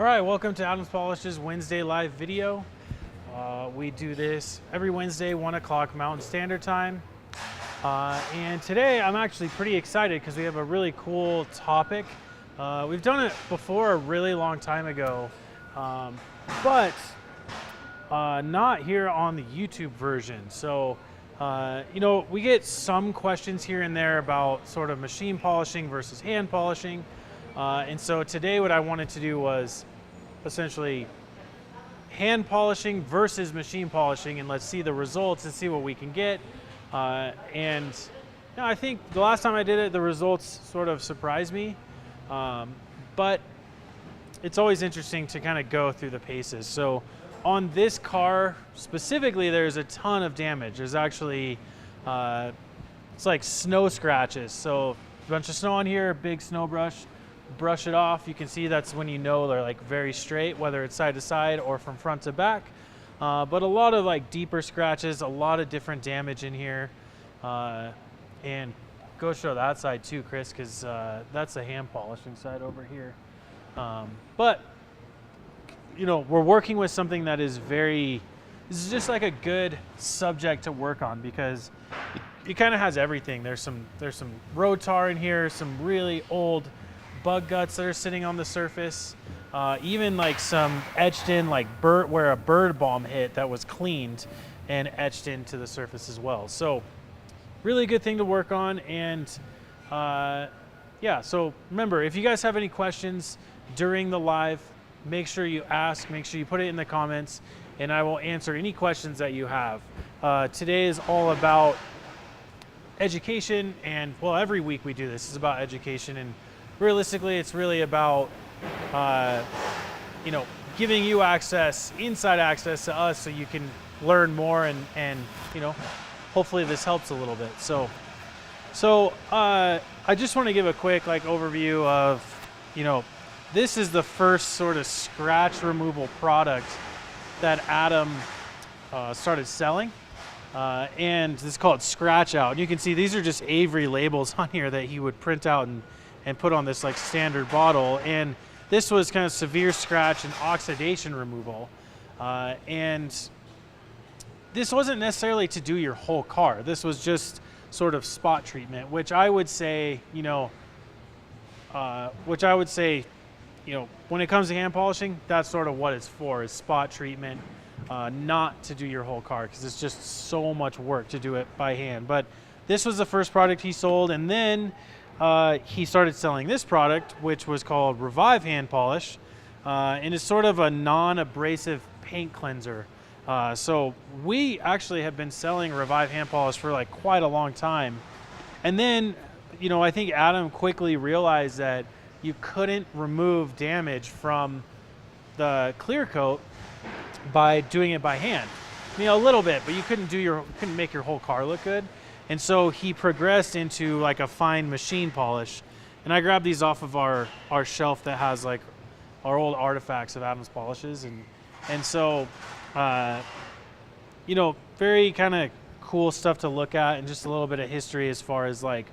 All right, welcome to Adams Polish's Wednesday live video. We do this every Wednesday, 1 o'clock Mountain Standard Time. And today I'm actually pretty excited because we have a really cool topic. We've done it before a really long time ago, but not here on the YouTube version. So, we get some questions here and there about sort of machine polishing versus hand polishing. And so today what I wanted to do was essentially hand polishing versus machine polishing, and let's see the results and see what we can get. I think the last time I did it, the results sort of surprised me. But it's always interesting to kind of go through the paces. So on this car specifically, there's a ton of damage. There's actually, it's like snow scratches. So a bunch of snow on here, big snow brush it off. You can see that's when you know they're like very straight, whether it's side to side or from front to back. But a lot of like deeper scratches, a lot of different damage in here. And go show that side too, Chris, because that's the hand polishing side over here. But we're working with something that is this is just like a good subject to work on, because it kind of has everything. There's some road tar in here, some really old bug guts that are sitting on the surface, even like some etched in like where a bird bomb hit that was cleaned and etched into the surface as well. So really good thing to work on. And so remember, if you guys have any questions during the live, make sure you ask, make sure you put it in the comments, and I will answer any questions that you have. Today is all about education, and well, every week we do this is about education, and realistically it's really about giving you inside access to us, so you can learn more, and hopefully this helps a little bit. So I just want to give a quick overview of this is the first sort of scratch removal product that Adam started selling, and this is called Scratch Out. And you can see these are just Avery labels on here that he would print out and put on this like standard bottle. And this was kind of severe scratch and oxidation removal. And this wasn't necessarily to do your whole car. This was just sort of spot treatment, which I would say, when it comes to hand polishing, that's sort of what it's for, is spot treatment, not to do your whole car, because it's just so much work to do it by hand. But this was the first product he sold, and then he started selling this product, which was called Revive Hand Polish, and it's sort of a non-abrasive paint cleanser. So we actually have been selling Revive Hand Polish for like quite a long time. And then, I think Adam quickly realized that you couldn't remove damage from the clear coat by doing it by hand. A little bit, but you couldn't make your whole car look good. And so he progressed into like a fine machine polish. And I grabbed these off of our shelf that has like our old artifacts of Adams polishes. And so, very kind of cool stuff to look at, and just a little bit of history as far as like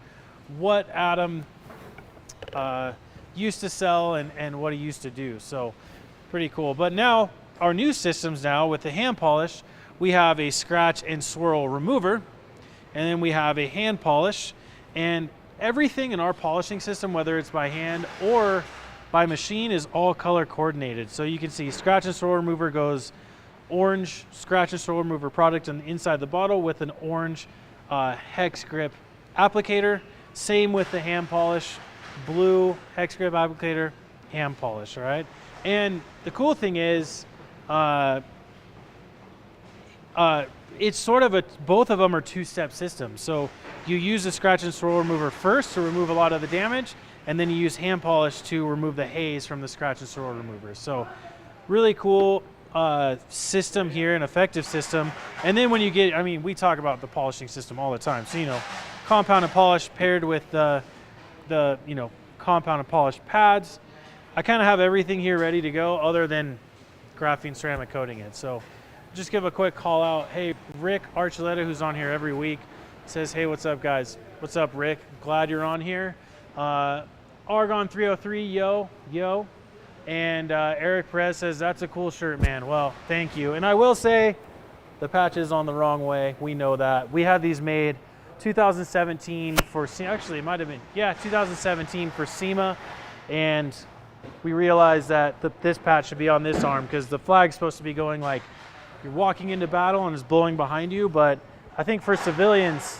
what Adam used to sell and what he used to do. So pretty cool. But now our new systems now with the hand polish, we have a scratch and swirl remover, and then we have a hand polish, and everything in our polishing system, whether it's by hand or by machine, is all color coordinated. So you can see scratch and swirl remover goes orange scratch and swirl remover product on the inside of the bottle with an orange hex grip applicator. Same with the hand polish, blue hex grip applicator, hand polish, all right? And the cool thing is, it's sort of both of them are two-step systems. So you use the scratch and swirl remover first to remove a lot of the damage, and then you use hand polish to remove the haze from the scratch and swirl remover. So really cool system here, an effective system. And then when you get, we talk about the polishing system all the time. So, compound and polish paired with the compound and polish pads. I kind of have everything here ready to go other than graphene ceramic coating it. So just give a quick call out. Hey, Rick Archuleta, who's on here every week, says, hey, what's up, guys? What's up, Rick? Glad you're on here. Argon 303, yo. And Eric Perez says, that's a cool shirt, man. Well, thank you. And I will say, the patch is on the wrong way. We know that. We had these made 2017 for, actually it might have been, yeah, 2017 for SEMA. And we realized that this patch should be on this arm because the flag's supposed to be going like you're walking into battle and it's blowing behind you. But I think for civilians,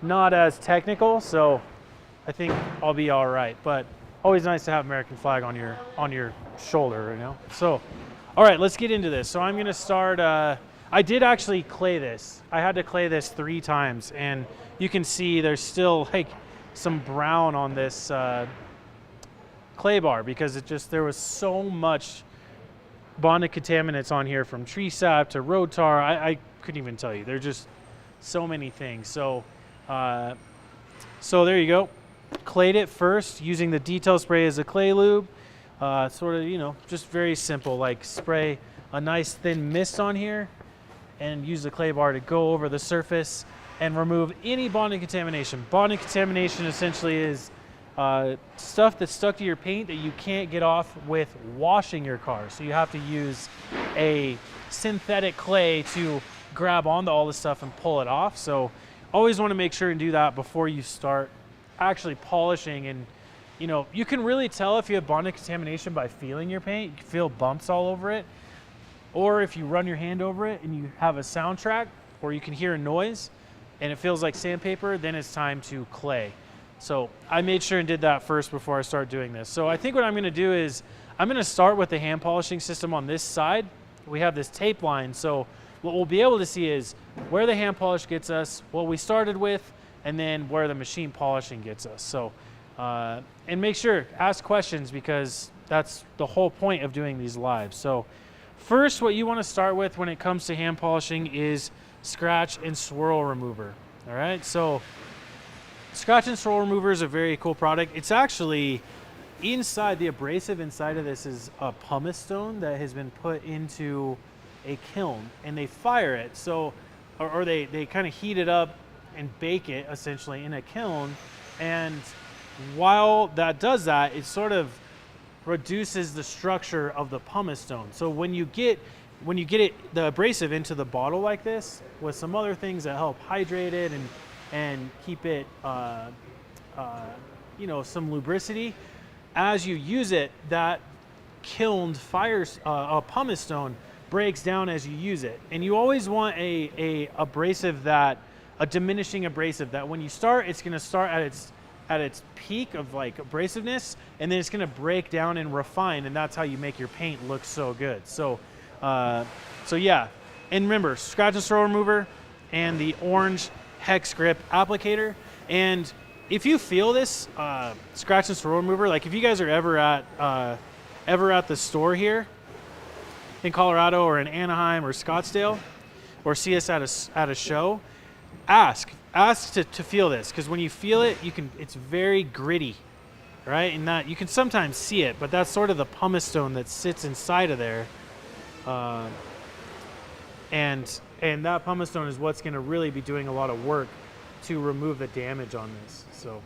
not as technical. So I think I'll be all right. But always nice to have American flag on your shoulder, you know? So, all right, let's get into this. So I'm gonna start, I did actually clay this. I had to clay this 3 times, and you can see there's still like some brown on this clay bar because there was so much bonded contaminants on here, from tree sap to road tar. I couldn't even tell you. There's just so many things. So, so there you go. Clayed it first using the detail spray as a clay lube. Sort of, you know, just very simple, like spray a nice thin mist on here and use the clay bar to go over the surface and remove any bonding contamination. Bonding contamination essentially is stuff that's stuck to your paint that you can't get off with washing your car. So you have to use a synthetic clay to grab onto all this stuff and pull it off. So always want to make sure and do that before you start actually polishing. And you know, you can really tell if you have bonded contamination by feeling your paint. You can feel bumps all over it. Or if you run your hand over it and you have a soundtrack, or you can hear a noise and it feels like sandpaper, then it's time to clay. So I made sure and did that first before I start doing this. So I think what I'm gonna do is, I'm gonna start with the hand polishing system on this side. We have this tape line, so what we'll be able to see is where the hand polish gets us, what we started with, and then where the machine polishing gets us. So, and make sure, ask questions, because that's the whole point of doing these lives. So first, what you want to start with when it comes to hand polishing is scratch and swirl remover. All right, so scratch and swirl remover is a very cool product. It's actually inside, the abrasive inside of this is a pumice stone that has been put into a kiln, and they fire it. So, or they kind of heat it up and bake it essentially in a kiln. And while that does that, it sort of reduces the structure of the pumice stone. So when you get the abrasive into the bottle like this with some other things that help hydrate it and keep it you know, some lubricity, as you use it, that kilned a pumice stone breaks down as you use it. And you always want a diminishing abrasive that when you start, it's going to start at its peak of like abrasiveness, and then it's going to break down and refine, and that's how you make your paint look so good. So so yeah, and remember, scratch and swirl remover and the orange hex grip applicator. And if you feel this scratch and swirl remover, like if you guys are ever at the store here in Colorado or in Anaheim or Scottsdale, or see us at a show, ask to feel this, because when you feel it, it's very gritty, right? And that you can sometimes see it, but that's sort of the pumice stone that sits inside of there, and that pumice stone is what's going to really be doing a lot of work to remove the damage on this. So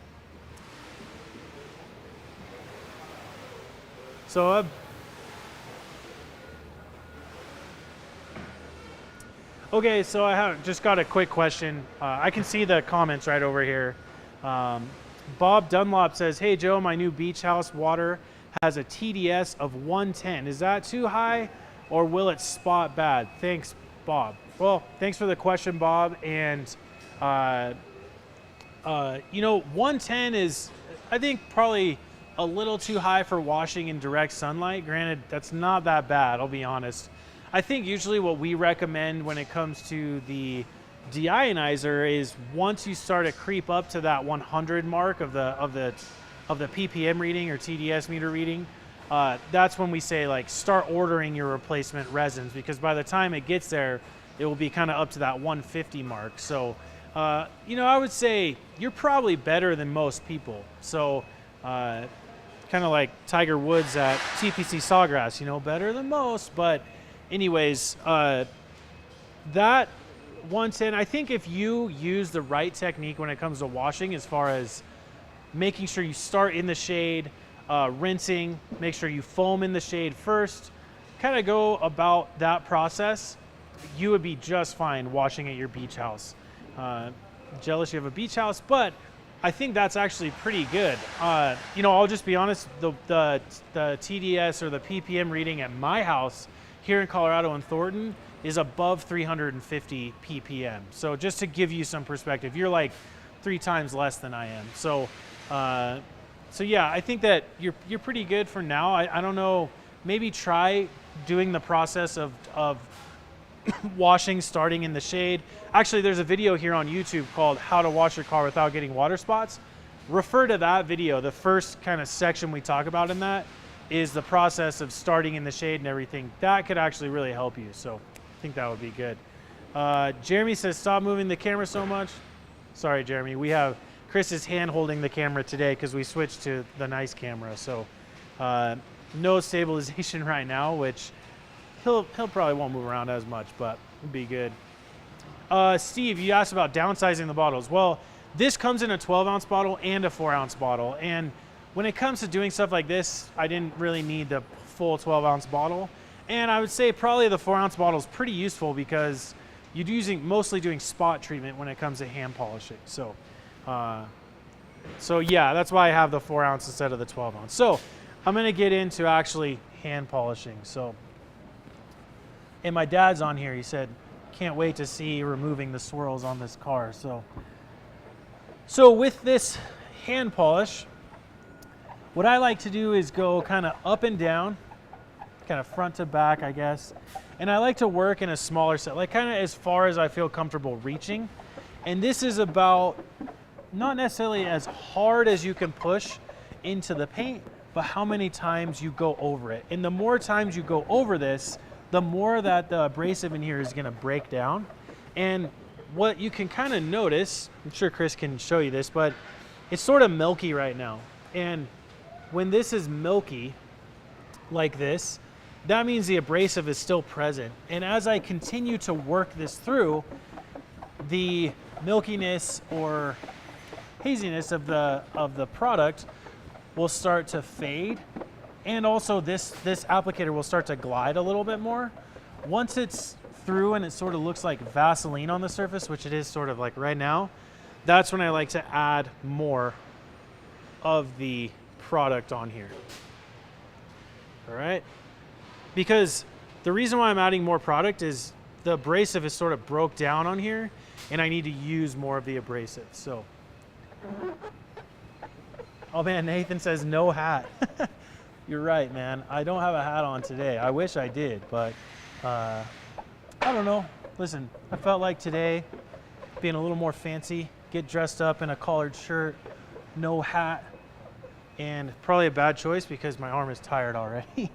okay, so I have just got a quick question. I can see the comments right over here. Bob Dunlop says, hey Joe, my new beach house water has a TDS of 110. Is that too high, or will it spot bad? Thanks, Bob. Well, thanks for the question, Bob. And you know, 110 is, I think, probably a little too high for washing in direct sunlight. Granted, that's not that bad, I'll be honest. I think usually what we recommend when it comes to the deionizer is once you start to creep up to that 100 mark of the ppm reading or TDS meter reading, that's when we say, like, start ordering your replacement resins, because by the time it gets there, it will be kind of up to that 150 mark. So you know, I would say you're probably better than most people. So kind of like Tiger Woods at TPC Sawgrass, you know, better than most. But anyways, that 110, I think if you use the right technique when it comes to washing, as far as making sure you start in the shade, rinsing, make sure you foam in the shade first, kind of go about that process. You would be just fine washing at your beach house. Jealous you have a beach house, but I think that's actually pretty good. You know, I'll just be honest, the TDS or the PPM reading at my house here in Colorado in Thornton is above 350 ppm. So just to give you some perspective, you're like 3 times less than I am. So, so yeah, I think that you're pretty good for now. I don't know, maybe try doing the process of washing starting in the shade. Actually, there's a video here on YouTube called How to Wash Your Car Without Getting Water Spots. Refer to that video. The first kind of section we talk about in that is the process of starting in the shade and everything. That could actually really help you. So I think that would be good. Jeremy says, stop moving the camera so much. Sorry, Jeremy. We have Chris's hand holding the camera today because we switched to the nice camera. So no stabilization right now, which he'll probably won't move around as much, but it'll be good. Steve, you asked about downsizing the bottles. Well, this comes in a 12-ounce bottle and a 4-ounce bottle. And when it comes to doing stuff like this, I didn't really need the full 12-ounce bottle. And I would say probably the 4-ounce bottle is pretty useful because you're mostly doing spot treatment when it comes to hand polishing. So, so yeah, that's why I have the 4-ounce instead of the 12-ounce. So I'm gonna get into actually hand polishing. So, and my dad's on here. He said, can't wait to see removing the swirls on this car. So with this hand polish, what I like to do is go kind of up and down, kind of front to back, I guess. And I like to work in a smaller set, like kind of as far as I feel comfortable reaching. And this is about not necessarily as hard as you can push into the paint, but how many times you go over it. And the more times you go over this, the more that the abrasive in here is gonna break down. And what you can kind of notice, I'm sure Chris can show you this, but it's sort of milky right now. And when this is milky like this, that means the abrasive is still present. And as I continue to work this through, the milkiness or haziness of the product will start to fade. And also this applicator will start to glide a little bit more. Once it's through and it sort of looks like Vaseline on the surface, which it is sort of like right now, that's when I like to add more of the product on here. All right? Because the reason why I'm adding more product is the abrasive is sort of broke down on here and I need to use more of the abrasive. So, oh man, Nathan says no hat. You're right, man. I don't have a hat on today. I wish I did, but I don't know. Listen, I felt like today being a little more fancy, get dressed up in a collared shirt, no hat, and probably a bad choice because my arm is tired already.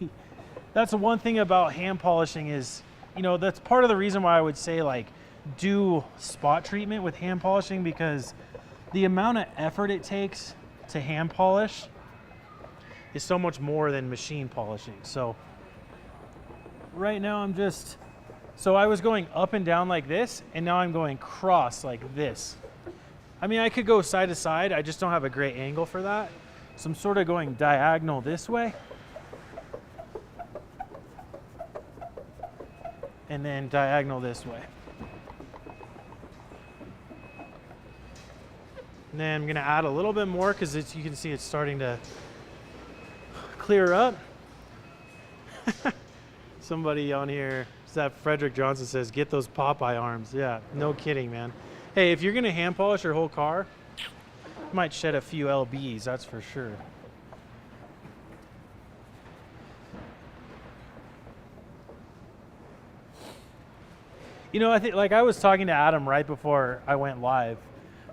That's the one thing about hand polishing is, you know, that's part of the reason why I would say like do spot treatment with hand polishing, because the amount of effort it takes to hand polish is so much more than machine polishing. So right now so I was going up and down like this, and now I'm going cross like this. I mean, I could go side to side, I just don't have a great angle for that. So I'm sort of going diagonal this way, and then diagonal this way. And then I'm gonna add a little bit more because you can see it's starting to clear up. Somebody on here, is that Frederick Johnson says, get those Popeye arms. Yeah, no kidding, man. Hey, if you're gonna hand polish your whole car, you might shed a few LBs, that's for sure. You know, I think, like I was talking to Adam right before I went live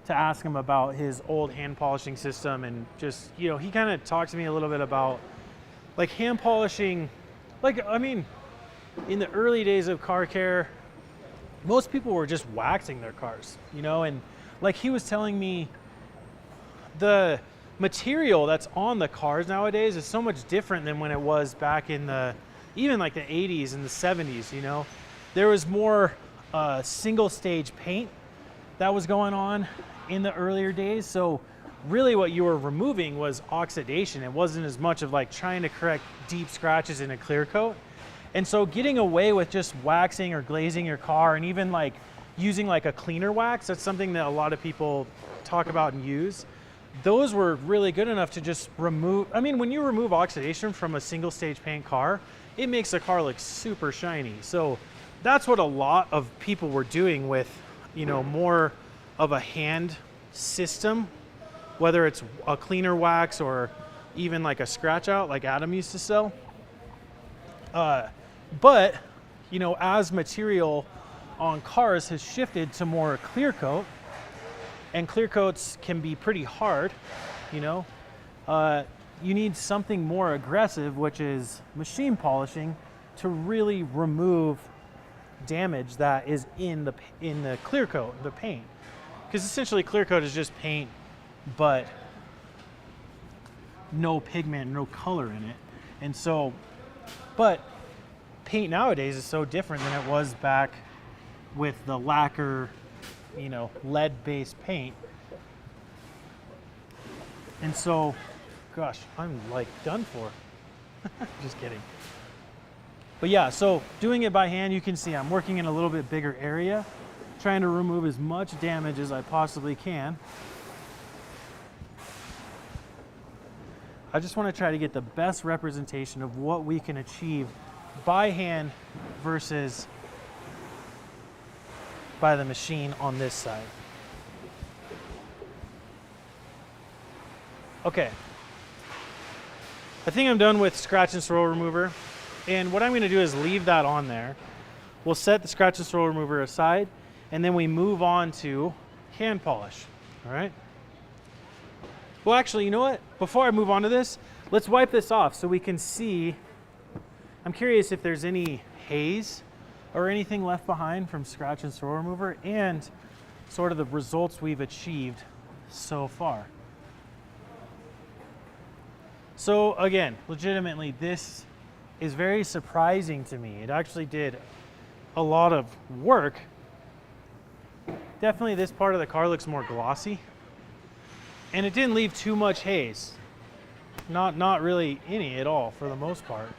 to ask him about his old hand polishing system, and just, you know, he kind of talked to me a little bit about like hand polishing. Like, I mean, in the early days of car care, most people were just waxing their cars, you know, and like he was telling me the material that's on the cars nowadays is so much different than when it was back in even like the 80s and the 70s, you know. There was more single stage paint that was going on in the earlier days. So really what you were removing was oxidation. It wasn't as much of like trying to correct deep scratches in a clear coat. And so getting away with just waxing or glazing your car, and even like using like a cleaner wax, that's something that a lot of people talk about and use. Those were really good enough to just remove, I mean, when you remove oxidation from a single stage paint car, it makes the car look super shiny. So that's what a lot of people were doing with, you know, more of a hand system, whether it's a cleaner wax or even like a scratch out like Adam used to sell. But, you know, as material on cars has shifted to more clear coat, and clear coats can be pretty hard, you know, you need something more aggressive, which is machine polishing, to really remove damage that is in the clear coat, the paint. Because essentially clear coat is just paint, but no pigment, no color in it. And so, but paint nowadays is so different than it was back with the lacquer, you know, lead-based paint. And so, gosh, I'm like done for. Just kidding. But yeah, so doing it by hand, you can see I'm working in a little bit bigger area, trying to remove as much damage as I possibly can. I just want to try to get the best representation of what we can achieve by hand versus by the machine on this side. Okay. I think I'm done with scratch and swirl remover. And what I'm going to do is leave that on there. We'll set the scratch and swirl remover aside, and then we move on to hand polish. All right? Well, actually, you know what? Before I move on to this, let's wipe this off so we can see. I'm curious if there's any haze or anything left behind from scratch and swirl remover, and sort of the results we've achieved so far. So again, legitimately, this is very surprising to me. It actually did a lot of work. Definitely this part of the car looks more glossy, and it didn't leave too much haze. Not really any at all for the most part.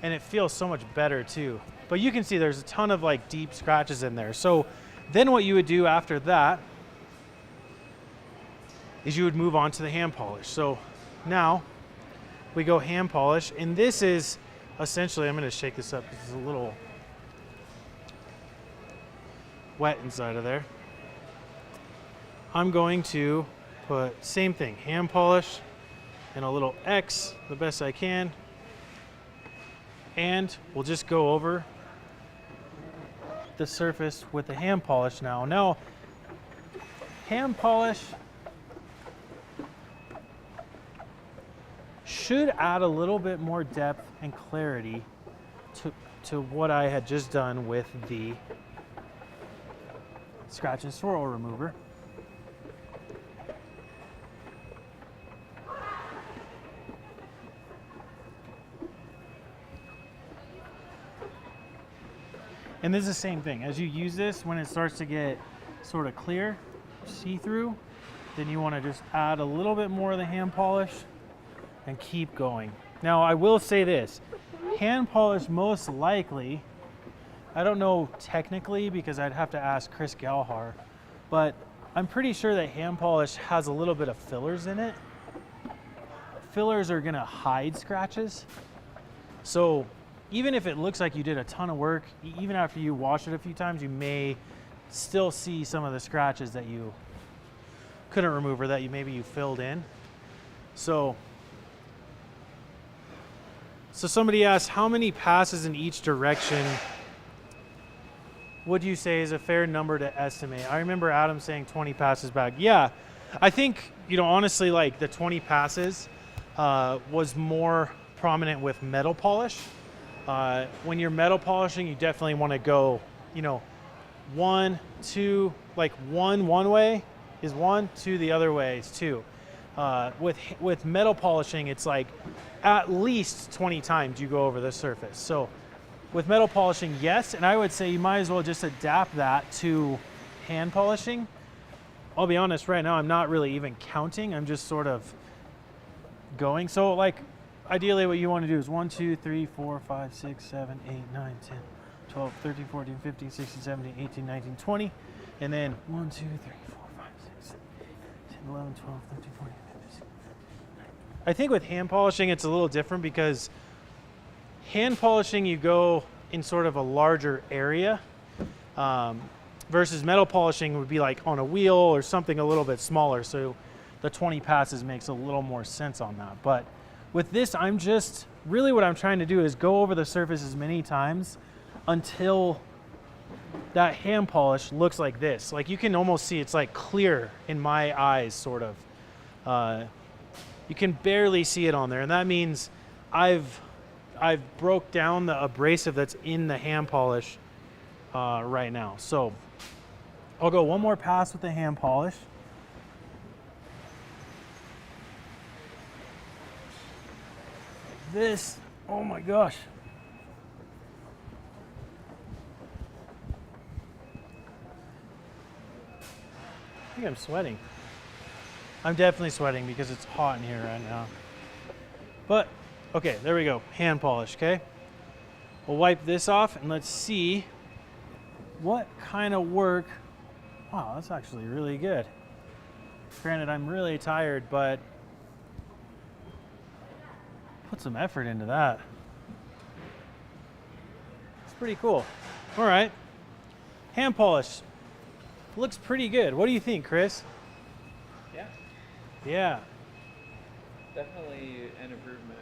And it feels so much better too. But you can see there's a ton of like deep scratches in there. So then what you would do after that is you would move on to the hand polish. So now we go hand polish, and this is essentially, I'm going to shake this up because it's a little wet inside of there. I'm going to put same thing, hand polish and a little X the best I can, and we'll just go over the surface with the hand polish now. Now, hand polish should add a little bit more depth and clarity to what I had just done with the scratch and swirl remover. And this is the same thing. As you use this, when it starts to get sort of clear, see-through, then you want to just add a little bit more of the hand polish and keep going. Now, I will say this. Hand polish most likely, I don't know technically because I'd have to ask Chris Galhar, but I'm pretty sure that hand polish has a little bit of fillers in it. Fillers are going to hide scratches. So even if it looks like you did a ton of work, even after you wash it a few times, you may still see some of the scratches that you couldn't remove or that maybe you filled in. So somebody asked, how many passes in each direction would you say is a fair number to estimate? I remember Adam saying 20 passes back. Yeah, I think, you know, honestly, like the 20 passes was more prominent with metal polish. When you're metal polishing, you definitely want to go, you know, 1, 2, like one way is 1, 2 the other way is 2. With metal polishing, it's like at least 20 times you go over the surface. So with metal polishing, yes, and I would say you might as well just adapt that to hand polishing. I'll be honest, right now I'm not really even counting. I'm just sort of going. So like ideally what you want to do is 1, 2, 3, 4, 5, 6, 7, 8, 9, 10, 12, 13, 14, 15, 16, 17, 18, 19, 20. And then 1, 2, 3, 4, 5, 6, 7, 8, 9, 10, 11, 12, 13, 14, 15, 16, 17. I think with hand polishing it's a little different because hand polishing you go in sort of a larger area versus metal polishing would be like on a wheel or something a little bit smaller. So the 20 passes makes a little more sense on that. But with this, I'm just, really what I'm trying to do is go over the surface as many times until that hand polish looks like this. Like you can almost see it's like clear in my eyes, sort of. You can barely see it on there. And that means I've broke down the abrasive that's in the hand polish right now. So I'll go one more pass with the hand polish. This, oh my gosh. I think I'm sweating. I'm definitely sweating because it's hot in here right now. But, okay, there we go, hand polish, okay? We'll wipe this off and let's see what kind of work. Wow, that's actually really good. Granted, I'm really tired, but put some effort into that. It's pretty cool. All right, hand polish. Looks pretty good. What do you think, Chris? Yeah. Yeah. Definitely an improvement.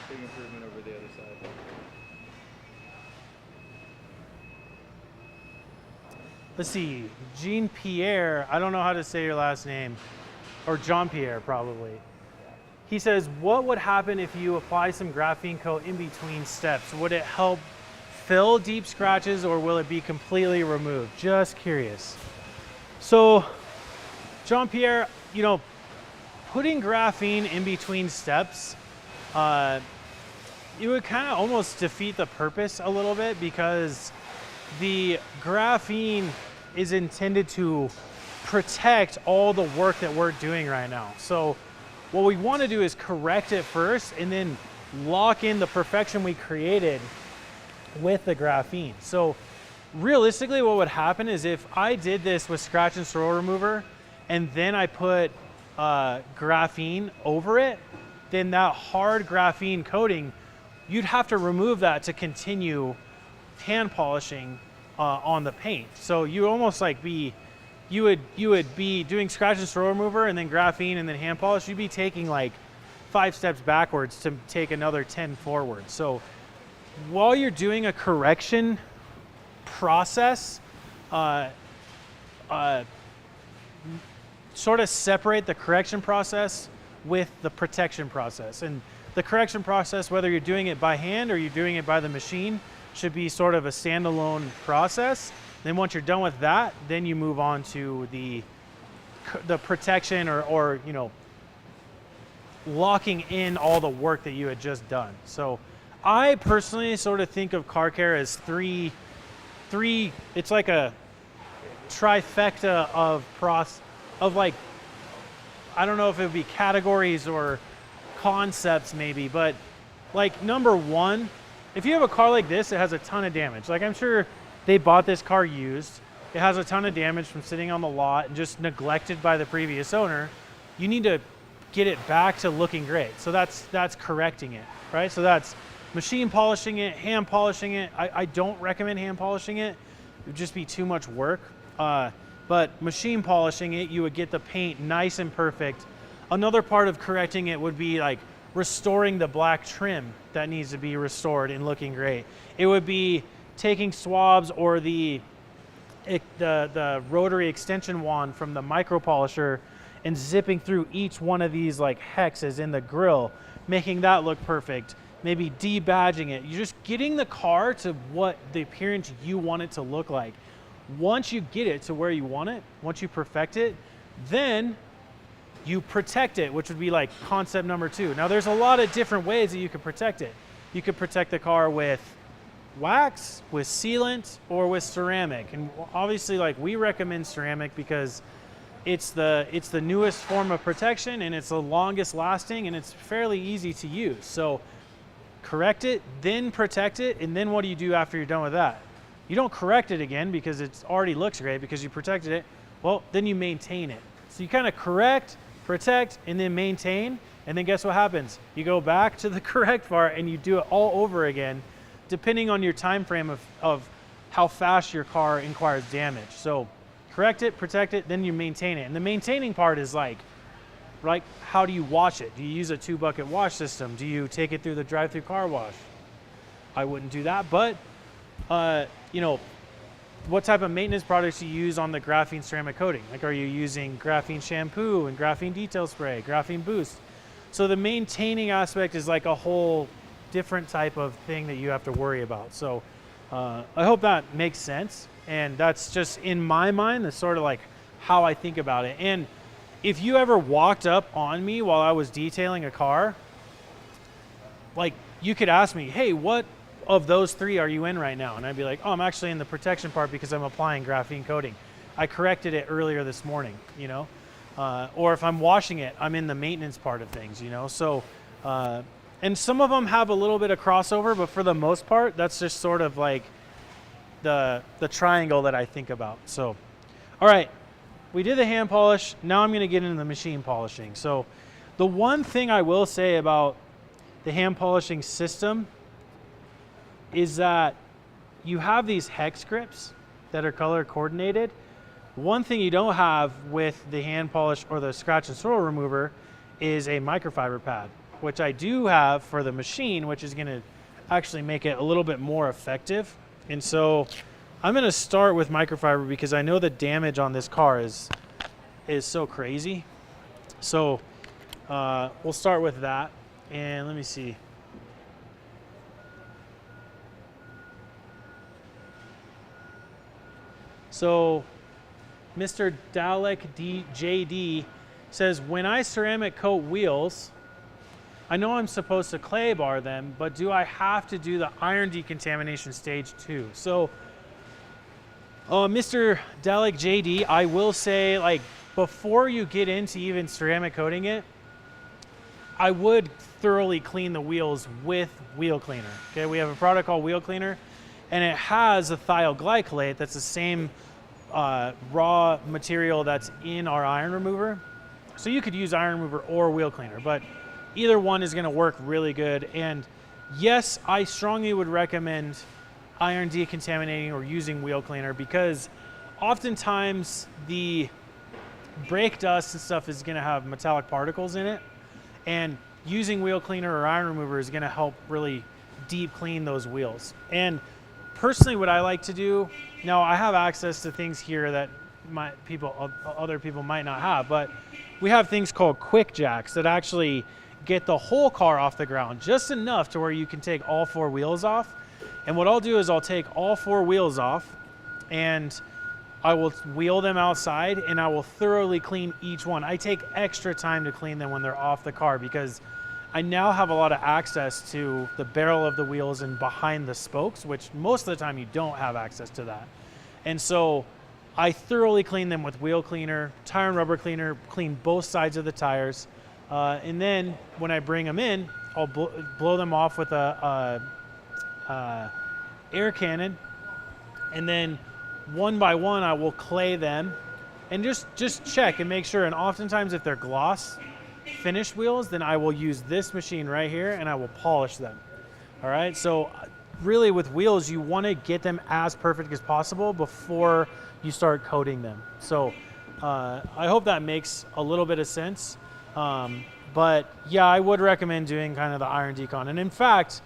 Big improvement over the other side. Let's see, Jean-Pierre, I don't know how to say your last name, or Jean-Pierre probably. He says, what would happen if you apply some graphene coat in between steps? Would it help fill deep scratches or will it be completely removed? Just curious. So, Jean-Pierre, you know, putting graphene in between steps, it would kind of almost defeat the purpose a little bit because the graphene is intended to protect all the work that we're doing right now. So what we want to do is correct it first and then lock in the perfection we created with the graphene. So realistically what would happen is if I did this with scratch and swirl remover and then I put graphene over it, then that hard graphene coating, you'd have to remove that to continue hand polishing on the paint. So you almost like you would be doing scratch and swirl remover and then graphene and then hand polish. You'd be taking like 5 steps backwards to take another 10 forward. So while you're doing a correction process, sort of separate the correction process with the protection process. And the correction process, whether you're doing it by hand or you're doing it by the machine, should be sort of a standalone process. Then once you're done with that, then you move on to the protection or you know, locking in all the work that you had just done. So I personally sort of think of car care as three, it's like a trifecta of like, I don't know if it would be categories or concepts maybe, but like number one, if you have a car like this, it has a ton of damage. Like I'm sure they bought this car used. It has a ton of damage from sitting on the lot and just neglected by the previous owner. You need to get it back to looking great. So that's correcting it, right? So that's machine polishing it, hand polishing it. I don't recommend hand polishing it. It would just be too much work. But machine polishing it, you would get the paint nice and perfect. Another part of correcting it would be like restoring the black trim that needs to be restored and looking great. It would be taking swabs or the rotary extension wand from the micro polisher and zipping through each one of these like hexes in the grill, making that look perfect. Maybe debadging it. You're just getting the car to what the appearance you want it to look like. Once you get it to where you want it, once you perfect it, then you protect it, which would be like concept number 2. Now there's a lot of different ways that you could protect it. You could protect the car with wax, with sealant, or with ceramic. And obviously, like, we recommend ceramic because it's the newest form of protection, and it's the longest lasting, and it's fairly easy to use. So correct it, then protect it, and then what do you do after you're done with that? You don't correct it again because it already looks great because you protected it. Well, then you maintain it. So you kind of correct, protect, and then maintain, and then guess what happens? You go back to the correct part and you do it all over again, depending on your time frame of how fast your car acquires damage. So correct it, protect it, then you maintain it. And the maintaining part is like how do you wash it? Do you use a 2-bucket wash system? Do you take it through the drive-through car wash? I wouldn't do that, but you know, what type of maintenance products you use on the graphene ceramic coating? Like, are you using graphene shampoo and graphene detail spray, graphene boost? So the maintaining aspect is like a whole different type of thing that you have to worry about. So I hope that makes sense. And that's just, in my mind, that's sort of like how I think about it. And if you ever walked up on me while I was detailing a car, like, you could ask me, hey, what of those 3 are you in right now? And I'd be like, oh, I'm actually in the protection part because I'm applying graphene coating. I corrected it earlier this morning, you know? Or if I'm washing it, I'm in the maintenance part of things, you know? So, and some of them have a little bit of crossover, but for the most part, that's just sort of like the triangle that I think about. So, all right, we did the hand polish. Now I'm gonna get into the machine polishing. So the one thing I will say about the hand polishing system is that you have these hex grips that are color coordinated. One thing you don't have with the hand polish or the scratch and swirl remover is a microfiber pad, which I do have for the machine, which is gonna actually make it a little bit more effective. And so I'm gonna start with microfiber because I know the damage on this car is so crazy. So we'll start with that. And let me see. So Mr. Dalek JD says, when I ceramic coat wheels, I know I'm supposed to clay bar them, but do I have to do the iron decontamination stage too? So Mr. Dalek JD, I will say, like, before you get into even ceramic coating it, I would thoroughly clean the wheels with wheel cleaner. Okay, we have a product called Wheel Cleaner, and it has a thioglycolate that's the same raw material that's in our iron remover. So you could use iron remover or wheel cleaner, but either one is gonna work really good. And yes, I strongly would recommend iron decontaminating or using wheel cleaner because oftentimes the brake dust and stuff is gonna have metallic particles in it. And using wheel cleaner or iron remover is gonna help really deep clean those wheels. And personally, what I like to do, now I have access to things here that other people might not have, but we have things called quick jacks that actually get the whole car off the ground, just enough to where you can take all 4 wheels off. And what I'll do is I'll take all 4 wheels off and I will wheel them outside and I will thoroughly clean each one. I take extra time to clean them when they're off the car because I now have a lot of access to the barrel of the wheels and behind the spokes, which most of the time you don't have access to that. And so I thoroughly clean them with wheel cleaner, tire and rubber cleaner, clean both sides of the tires. And then when I bring them in, I'll blow them off with a air cannon. And then one by one, I will clay them and just check and make sure. And oftentimes if they're gloss finished wheels, then I will use this machine right here and I will polish them. All right, so really with wheels, you want to get them as perfect as possible before you start coating them. So I hope that makes a little bit of sense. But yeah, I would recommend doing kind of the iron decon. And in fact,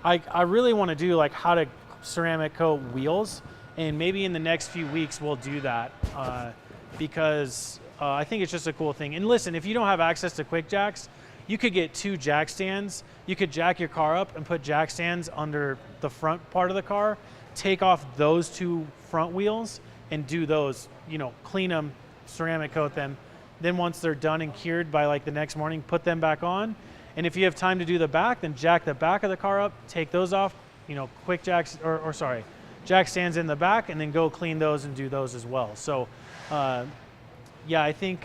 I really want to do like how to ceramic coat wheels. And maybe in the next few weeks, we'll do that because I think it's just a cool thing. And listen, if you don't have access to quick jacks, you could get 2 jack stands. You could jack your car up and put jack stands under the front part of the car, take off those 2 front wheels and do those, you know, clean them, ceramic coat them. Then once they're done and cured by like the next morning, put them back on. And if you have time to do the back, then jack the back of the car up, take those off, you know, quick jacks, or sorry, jack stands in the back, and then go clean those and do those as well. So yeah, I think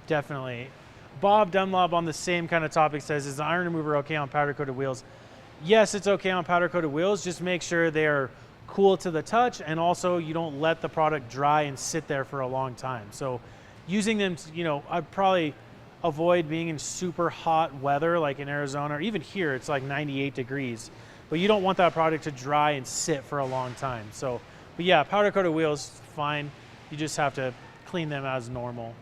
definitely. Bob Dunlop on the same kind of topic says, is the iron remover okay on powder coated wheels? Yes, it's okay on powder coated wheels. Just make sure they're cool to the touch, and also you don't let the product dry and sit there for a long time. So using them, you know, I'd probably avoid being in super hot weather like in Arizona, or even here it's like 98 degrees, but you don't want that product to dry and sit for a long time. So, but yeah, powder coated wheels, fine. You just have to clean them as normal.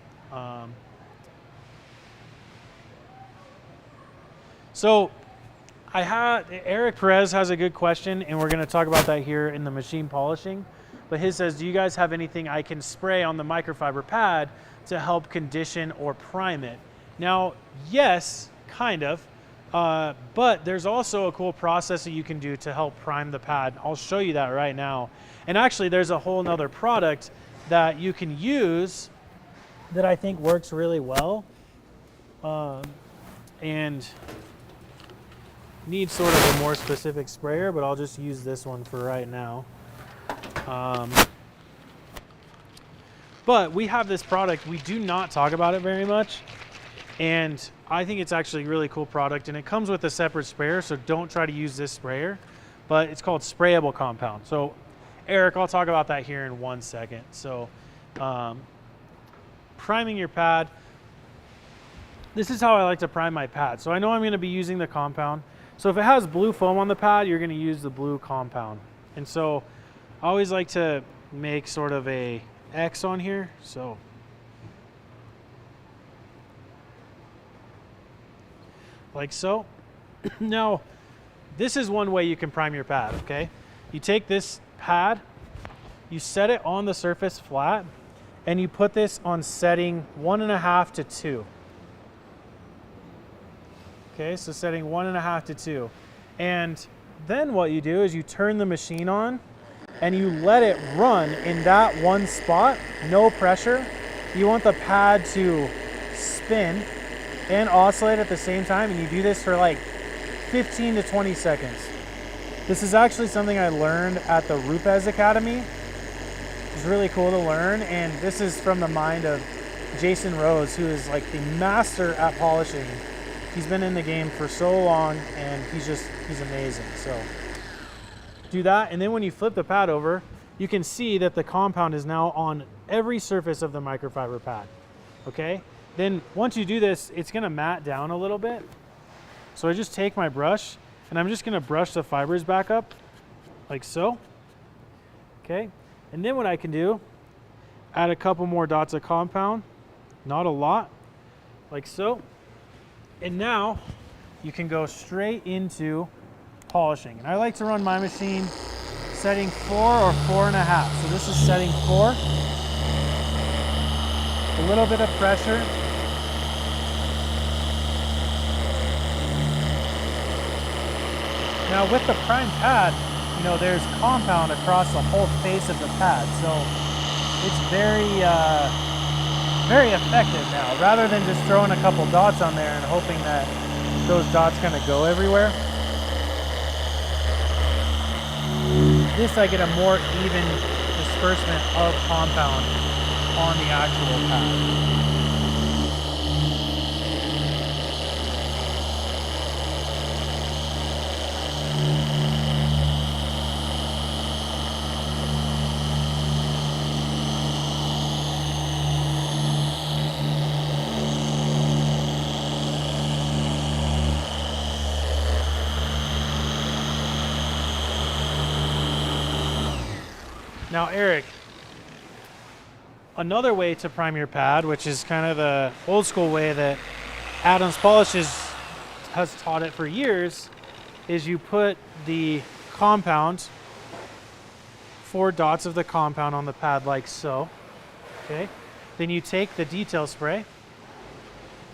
So Eric Perez has a good question, and we're going to talk about that here in the machine polishing. But his says, do you guys have anything I can spray on the microfiber pad to help condition or prime it? Now, yes, kind of, but there's also a cool process that you can do to help prime the pad. I'll show you that right now. And actually, there's a whole nother product that you can use that I think works really well. And needs sort of a more specific sprayer, but I'll just use this one for right now. But we have this product, we do not talk about it very much, and I think it's actually a really cool product, and it comes with a separate sprayer, so don't try to use this sprayer, but it's called sprayable compound. So Eric, I'll talk about that here in 1 second. So priming your pad, this is how I like to prime my pad. So I know I'm going to be using the compound. So if it has blue foam on the pad, you're going to use the blue compound. And so I always like to make sort of a X on here. So like so. Now, this is one way you can prime your pad, okay? You take this pad, you set it on the surface flat, and you put this on setting 1.5 to 2. Okay, so setting 1.5 to 2. And then what you do is you turn the machine on and you let it run in that one spot, no pressure. You want the pad to spin and oscillate at the same time, and you do this for like 15 to 20 seconds. This is actually something I learned at the Rupes Academy. It's really cool to learn, and this is from the mind of Jason Rose, who is like the master at polishing. He's been in the game for so long, and he's amazing. So do that, and then when you flip the pad over, you can see that the compound is now on every surface of the microfiber pad, okay? Then once you do this, it's gonna matte down a little bit. So I just take my brush, and I'm just gonna brush the fibers back up, like so, okay? And then what I can do, add a couple more dots of compound, not a lot, like so. And now you can go straight into polishing. And I like to run my machine setting 4 or 4.5. So this is setting 4. A little bit of pressure. Now with the prime pad, you know, there's compound across the whole face of the pad. So it's very effective now, rather than just throwing a couple dots on there and hoping that those dots kind of go everywhere. This, I get a more even disbursement of compound on the actual pad. Now, Eric, another way to prime your pad, which is kind of the old school way that Adams Polishes has taught it for years, is you put the compound, 4 dots of the compound on the pad like so, okay? Then you take the detail spray,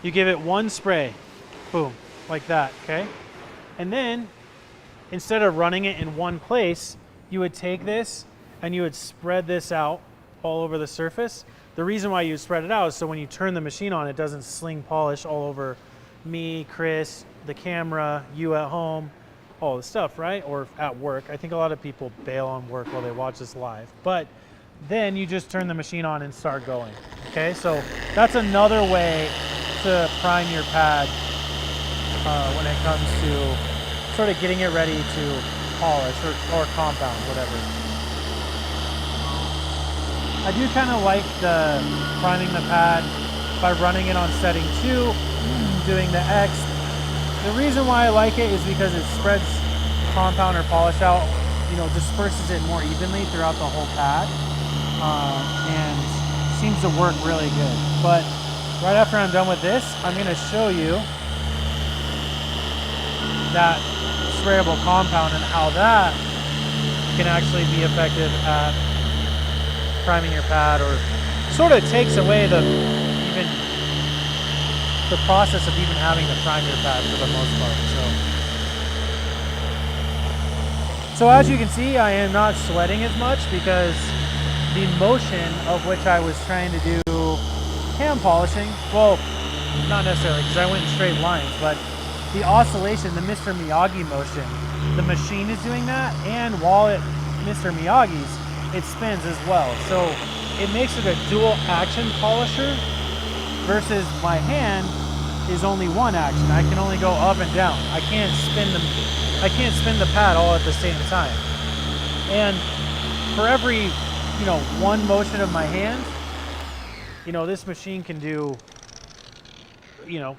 you give it 1 spray, boom, like that, okay? And then, instead of running it in one place, you would take this and you would spread this out all over the surface. The reason why you spread it out is so when you turn the machine on, it doesn't sling polish all over me, Chris, the camera, you at home. all the stuff, right? Or at work. I think a lot of people bail on work while they watch this live. But then you just turn the machine on and start going. Okay, so that's another way to prime your pad when it comes to sort of getting it ready to polish or compound, whatever. I do kind of like the priming the pad by running it on setting 2, doing the X. The reason why I like it is because it spreads compound or polish out, you know, disperses it more evenly throughout the whole pad, and seems to work really good. But right after I'm done with this, I'm going to show you that sprayable compound and how that can actually be effective at priming your pad, or sort of takes away the process of even having to prime your pad for the most part. So as you can see, I am not sweating as much because the motion of which I was trying to do hand polishing, well, not necessarily because I went in straight lines, but the oscillation, the Mr. Miyagi motion, the machine is doing that, and while Mr. Miyagi's, it spins as well. So it makes it a dual action polisher versus my hand is only one action. I can only go up and down. I can't spin the pad all at the same time. And for every, you know, one motion of my hand, you know, this machine can do, you know,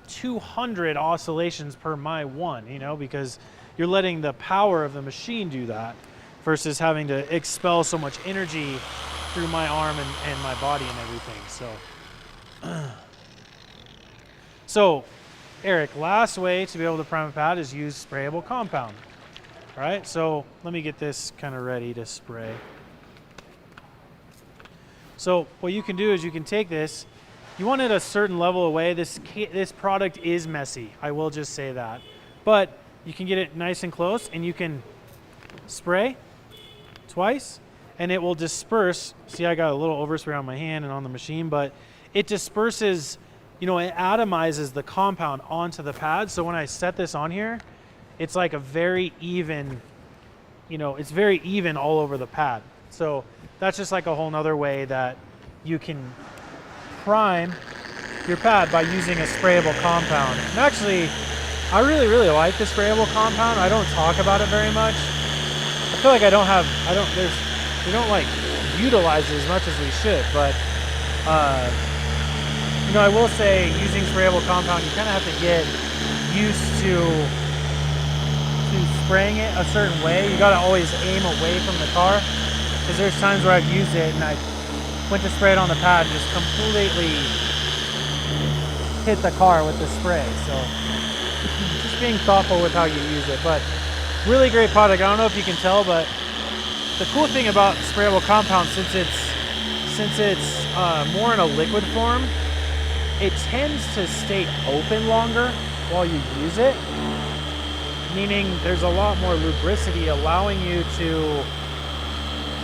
200 oscillations per my one, you know, because you're letting the power of the machine do that versus having to expel so much energy through my arm and my body and everything. So Eric, last way to be able to prime a pad is use sprayable compound. All right, so let me get this kind of ready to spray. So what you can do is you can take this, you want it a certain level away. This product is messy, I will just say that. But you can get it nice and close and you can spray twice and it will disperse. See, I got a little overspray on my hand and on the machine, but it disperses, you know, it atomizes the compound onto the pad. So when I set this on here, it's like a very even, you know, it's very even all over the pad. So that's just like a whole nother way that you can prime your pad by using a sprayable compound. And actually, I really, really like the sprayable compound. I don't talk about it very much. I feel like we don't like utilize it as much as we should, but you know, I will say using sprayable compound, you kind of have to get used to spraying it a certain way. You got to always aim away from the car, because there's times where I've used it and I went to spray it on the pad and just completely hit the car with the spray. So just being thoughtful with how you use it. But really great product. I don't know if you can tell, but the cool thing about sprayable compound, since it's more in a liquid form, it tends to stay open longer while you use it, meaning there's a lot more lubricity allowing you to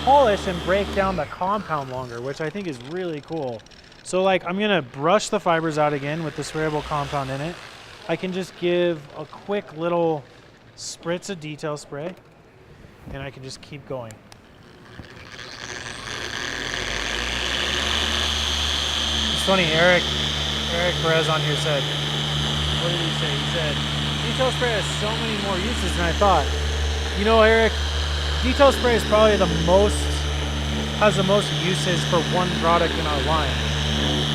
polish and break down the compound longer, which I think is really cool. So like, I'm gonna brush the fibers out again with the sprayable compound in it. I can just give a quick little spritz of detail spray and I can just keep going. It's funny, Eric Perez on here said, what did he say? He said, detail spray has so many more uses than I thought. You know, Eric, detail spray is probably has the most uses for one product in our line.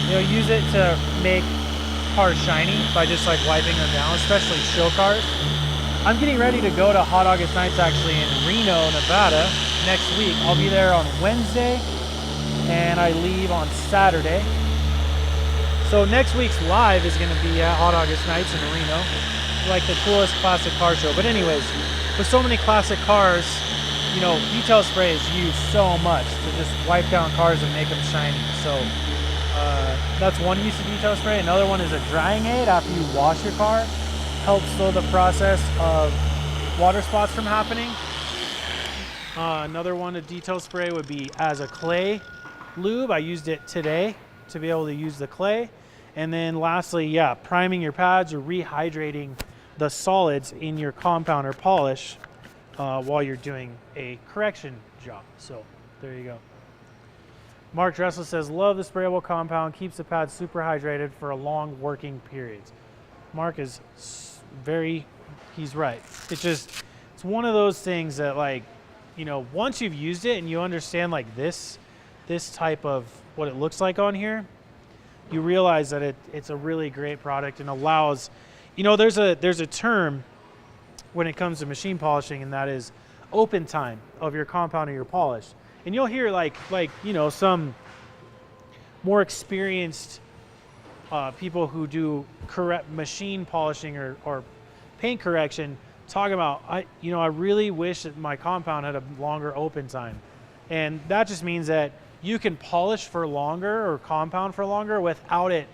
You know, use it to make cars shiny by just like wiping them down, especially show cars. I'm getting ready to go to Hot August Nights actually in Reno, Nevada next week. I'll be there on Wednesday and I leave on Saturday. So next week's live is going to be at Hot August Nights in Reno, like the coolest classic car show. But anyways, with so many classic cars, you know, detail spray is used so much to just wipe down cars and make them shiny. So that's one use of detail spray. Another one is a drying aid after you wash your car. Helps slow the process of water spots from happening. Another one of detail spray would be as a clay lube. I used it today to be able to use the clay. And then lastly, yeah, priming your pads or rehydrating the solids in your compound or polish while you're doing a correction job. So there you go. Mark Dressel says, love the sprayable compound, keeps the pad super hydrated for a long working periods. Mark is he's right. It's one of those things that, like, you know, once you've used it and you understand like this type of what it looks like on here, you realize that it's a really great product and allows, you know, there's a term when it comes to machine polishing, and that is open time of your compound or your polish. And you'll hear like you know, some more experienced people who do correct machine polishing or paint correction talking about, I really wish that my compound had a longer open time. And that just means that you can polish for longer or compound for longer without it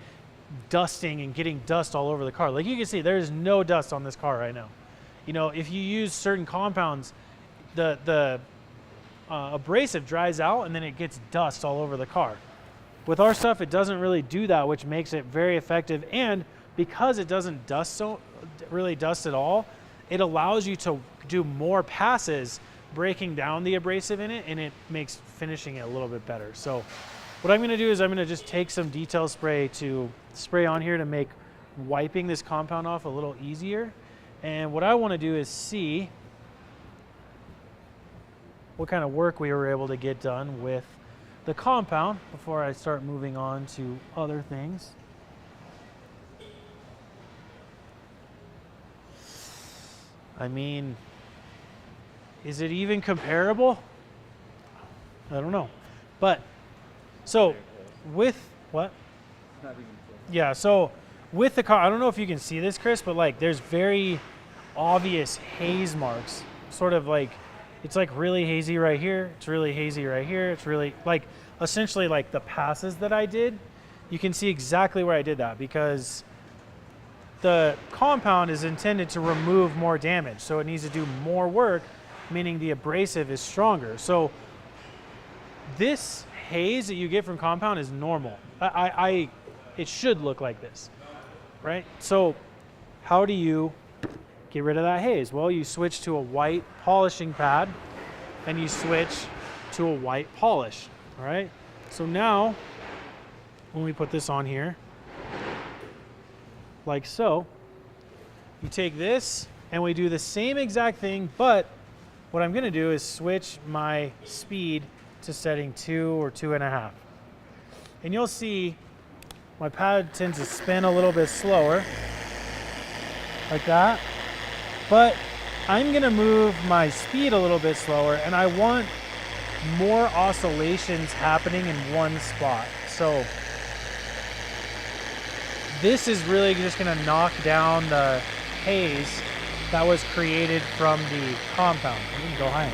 dusting and getting dust all over the car. Like you can see, there's no dust on this car right now. You know, if you use certain compounds, the abrasive dries out and then it gets dust all over the car. With our stuff, it doesn't really do that, which makes it very effective. And because it doesn't really dust at all, it allows you to do more passes breaking down the abrasive in it, and it makes finishing it a little bit better. So what I'm going to do is I'm going to just take some detail spray to spray on here to make wiping this compound off a little easier. And what I want to do is see what kind of work we were able to get done with the compound before I start moving on to other things. I mean, is it even comparable? I don't know. But so with what? Not even close. Yeah, so with the car, I don't know if you can see this, Chris, but like there's very obvious haze marks. Sort of like, it's like really hazy right here. It's really hazy right here. It's really like essentially like the passes that I did. You can see exactly where I did that because the compound is intended to remove more damage. So it needs to do more work, meaning the abrasive is stronger. So this haze that you get from compound is normal. It should look like this, right? So how do you get rid of that haze? Well, you switch to a white polishing pad and you switch to a white polish, all right? So now, when we put this on here, like so, you take this and we do the same exact thing, but what I'm gonna do is switch my speed to setting 2 or 2.5. And you'll see my pad tends to spin a little bit slower, like that. But I'm gonna move my speed a little bit slower, and I want more oscillations happening in one spot. So this is really just gonna knock down the haze that was created from the compound. You can go higher.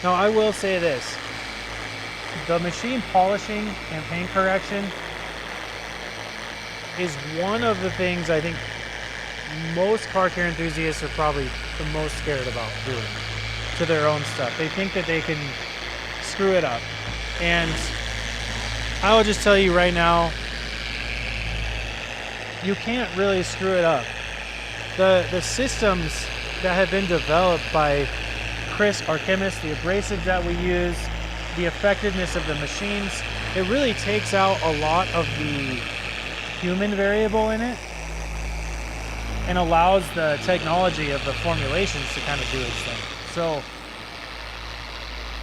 Now I will say this, the machine polishing and paint correction is one of the things I think most car care enthusiasts are probably the most scared about doing to their own stuff. They think that they can screw it up. And I will just tell you right now, you can't really screw it up. The systems that have been developed by Chris, our chemist, the abrasives that we use, the effectiveness of the machines, it really takes out a lot of the human variable in it and allows the technology of the formulations to kind of do its thing. So,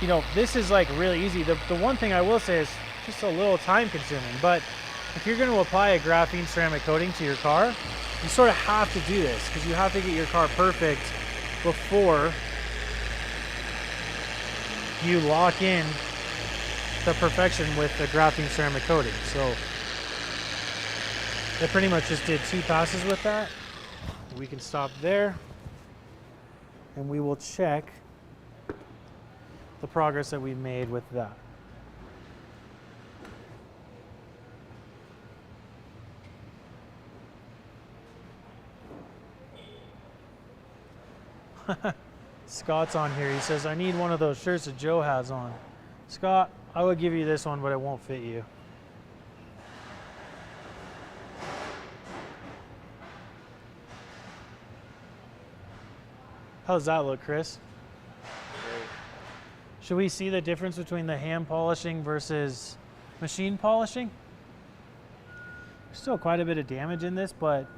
you know, this is like really easy. The one thing I will say is just a little time consuming, but if you're going to apply a graphene ceramic coating to your car, you sort of have to do this because you have to get your car perfect before you lock in the perfection with the graphene ceramic coating. So I pretty much just did 2 passes with that. We can stop there and we will check the progress that we made with that. Scott's on here. He says, I need one of those shirts that Joe has on. Scott, I would give you this one, but it won't fit you. How does that look, Chris? Great. Should we see the difference between the hand polishing versus machine polishing? There's still quite a bit of damage in this, but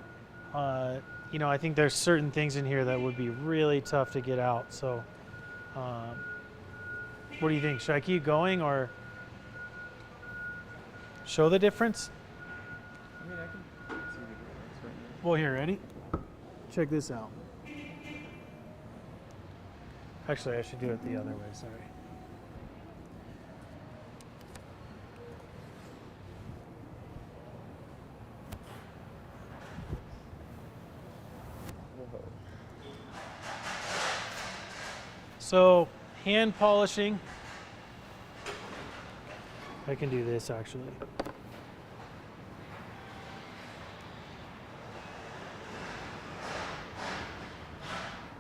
you know, I think there's certain things in here that would be really tough to get out. So, what do you think? Should I keep going or show the difference? I mean, I can see the difference right now. Well, here, ready? Check this out. Actually, I should do it the other way, sorry. Whoa. So, hand polishing. I can do this actually.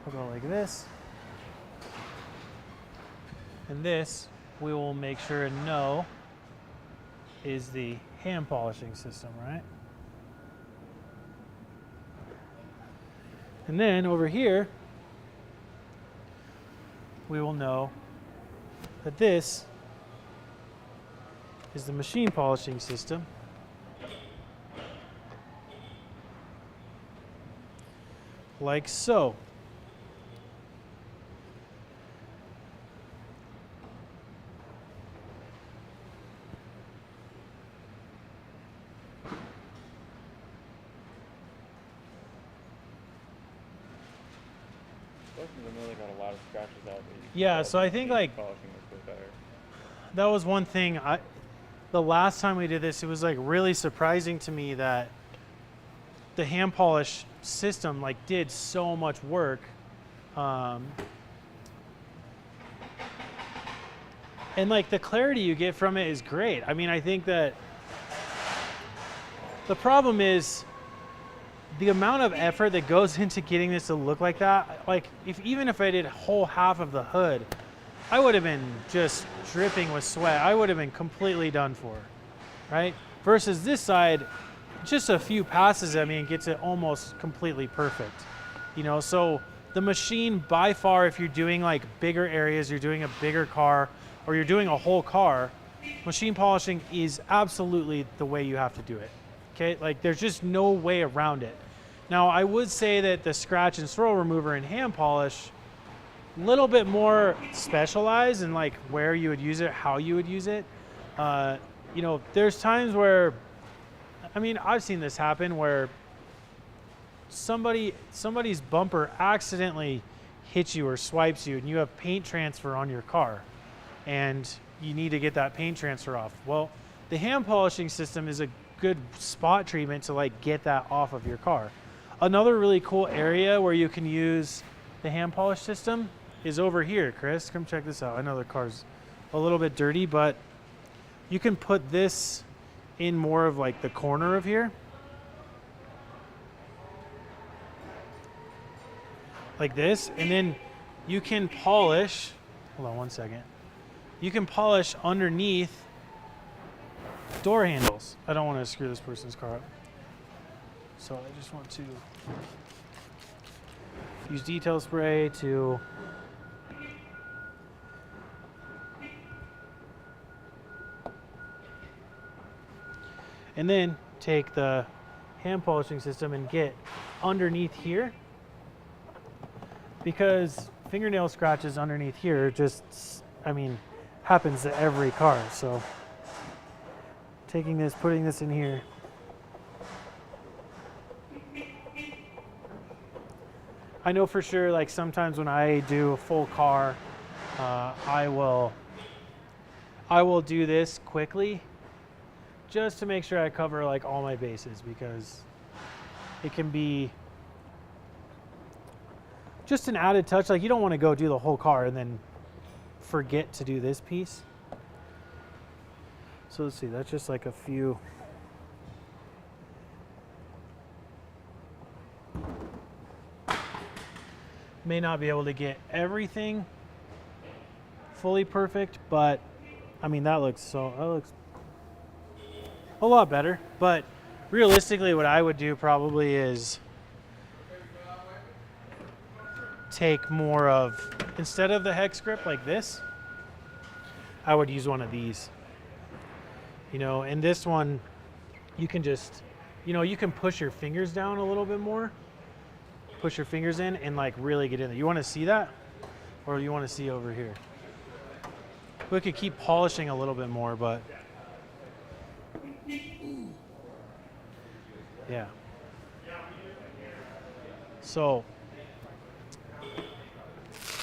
I'll go like this. And this, we will make sure and know is the hand polishing system, right? And then over here, we will know that this is the machine polishing system. Like so. Both of them really got a lot of scratches out. Yeah, so I think like polishing looks way better. that was one thing. The last time we did this, it was like really surprising to me that the hand polish system like did so much work. And like the clarity you get from it is great. I mean, I think that the problem is the amount of effort that goes into getting this to look like that. Like even if I did whole half of the hood, I would have been just dripping with sweat. I would have been completely done for, right? Versus this side, just a few passes, I mean, gets it almost completely perfect. You know, so the machine by far, if you're doing like bigger areas, you're doing a bigger car, or you're doing a whole car, machine polishing is absolutely the way you have to do it. Okay, like there's just no way around it. Now, I would say that the scratch and swirl remover and hand polish, a little bit more specialized in like where you would use it, how you would use it. You know, there's times where, I mean, I've seen this happen where somebody's bumper accidentally hits you or swipes you and you have paint transfer on your car and you need to get that paint transfer off. Well, the hand polishing system is a good spot treatment to like get that off of your car. Another really cool area where you can use the hand polish system is over here. Chris, come check this out. I know the car's a little bit dirty, but you can put this in more of like the corner of here. Like this, and then you can polish, hold on one second. You can polish underneath door handles. I don't want to screw this person's car up. So I just want to use detail spray to and then take the hand polishing system and get underneath here, because fingernail scratches underneath here just, I mean, happens to every car. So taking this, putting this in here. I know for sure, like sometimes when I do a full car, I will do this quickly just to make sure I cover like all my bases, because it can be just an added touch. Like you don't want to go do the whole car and then forget to do this piece. So let's see, that's just like a few. May not be able to get everything fully perfect, but I mean, that looks a lot better. But realistically, what I would do probably is take more of, instead of the hex grip like this, I would use one of these. You know, and this one, you can just, you know, you can push your fingers down a little bit more, push your fingers in and like really get in there. You want to see that? Or you want to see over here? We could keep polishing a little bit more, but yeah. So,